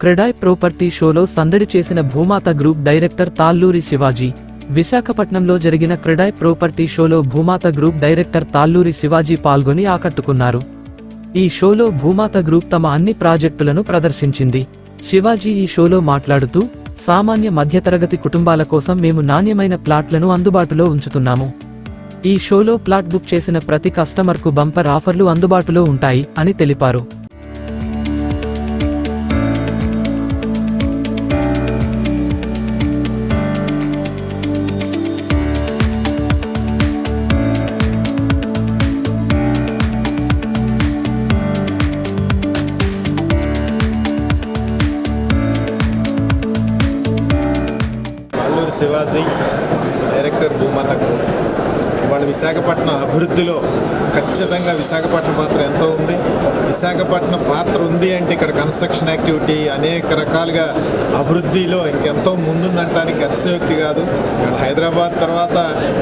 CREDAI property షోలో సందడి చేసిన భూమాత గ్రూప్ డైరెక్టర్ తాళ్ళూరి శివాజీ. విశాఖపట్నంలో జరిగిన క్రెడాయ్ ప్రాపర్టీ షోలో భూమాత గ్రూప్ డైరెక్టర్ తాళ్ళూరి శివాజీ పాల్గొని ఆకట్టుకున్నారు. ఈ షోలో భూమాత గ్రూప్ తమ అన్ని ప్రాజెక్టులను ప్రదర్శించింది. శివాజీ ఈ షోలో మాట్లాడుతూ, సామాన్య మధ్యతరగతి కుటుంబాల కోసం మేము నాణ్యమైన ప్లాట్లను అందుబాటులో ఉంచుతున్నాము. ఈ షోలో ప్లాట్ బుక్ చేసిన ప్రతి కస్టమర్కు బంపర్ ఆఫర్లు అందుబాటులో ఉంటాయి అని తెలిపారు. శివాజీ, డైరెక్టర్ భూమాత గ్రూప్. వాళ్ళ విశాఖపట్నం అభివృద్ధిలో ఖచ్చితంగా విశాఖపట్నం పాత్ర ఎంతో ఉంది. విశాఖపట్నం పాత్ర ఉంది అంటే ఇక్కడ కన్స్ట్రక్షన్ యాక్టివిటీ అనేక రకాలుగా అభివృద్ధిలో ఇంకెంతో ముందుందంటానికి అతిశయోక్తి కాదు. ఇక్కడ హైదరాబాద్ తర్వాత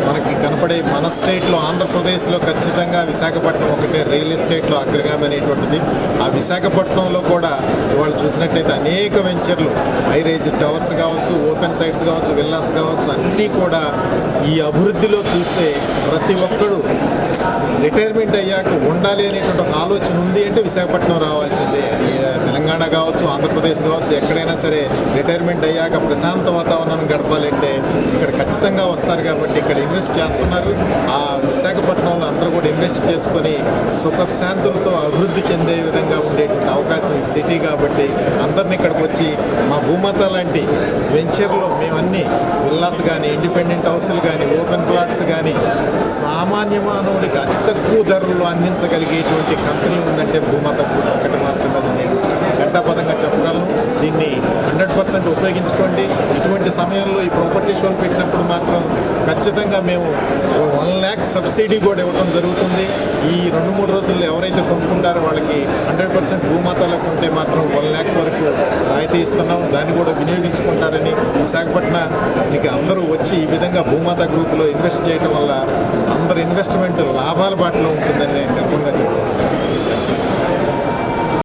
మనకి కనపడే మన స్టేట్లో ఆంధ్రప్రదేశ్లో ఖచ్చితంగా విశాఖపట్నం ఒకటే రియల్ ఎస్టేట్లో అగ్రగామి అనేటువంటిది. ఆ విశాఖపట్నంలో కూడా వాళ్ళు చూసినట్టయితే అనేక వెంచర్లు, హైరేజ్ టవర్స్ కావచ్చు, ఓపెన్ సైట్స్ కావచ్చు, విల్లాస్ కావచ్చు, అన్నీ కూడా ఈ అభివృద్ధిలో చూస్తే ప్రతి ఒక్కడు రిటైర్మెంట్ అయ్యాక ఉండాలి అనేటువంటి ఒక ఆలోచన ఉంది అంటే విశాఖపట్నం రావాల్సిందే. అది తెలంగాణ కావచ్చు, ఆంధ్రప్రదేశ్ కావచ్చు, ఎక్కడైనా సరే రిటైర్మెంట్ అయ్యాక ప్రశాంత వాతావరణం గడపాలంటే ఇక్కడ ఖచ్చితంగా వస్తారు. కాబట్టి ఇక్కడ ఇన్వెస్ట్ చేస్తున్నారు. ఆ విశాఖపట్నంలో అందరూ కూడా ఇన్వెస్ట్ చేసుకొని సుఖశాంతులతో అభివృద్ధి చెందే విధంగా ఉండేటువంటి అవకాశం ఈ సిటీ. కాబట్టి అందరిని ఇక్కడికి వచ్చి మా భూమాత లాంటి వెంచర్లో మేమన్నీ విల్లాస్ కానీ, ఇండిపెండెంట్ హౌస్లు కానీ, ఓపెన్ ప్లాట్స్ కానీ సామాన్య మానవుడికి అతి తక్కువ ధరల్లో అందించగలిగేటువంటి కంపెనీ ఉందంటే భూమాత గ్రూప్ ఒకటి మాత్రమే. నేను గంటాపదంగా చెప్పగలను. దీన్ని 100% ఉపయోగించుకోండి. ఇటువంటి సమయంలో ఈ ప్రాపర్టీ షోలు పెట్టినప్పుడు మాత్రం ఖచ్చితంగా మేము 1 lakh సబ్సిడీ కూడా ఇవ్వడం జరుగుతుంది. ఈ 2-3 రోజుల్లో ఎవరైతే కొనుక్కుంటారో వాళ్ళకి 100% భూమాతలో కొంటే మాత్రం 1 lakh వరకు రాయితీ ఇస్తున్నాం. దాన్ని కూడా వినియోగించుకుంటారని విశాఖపట్నానికి అందరూ వచ్చి ఈ విధంగా భూమాత గ్రూప్లో ఇన్వెస్ట్ చేయడం వల్ల అందరి ఇన్వెస్ట్మెంట్ లాభాల బాటలో ఉంటుందని నేను గర్వంగా చెప్తున్నాను.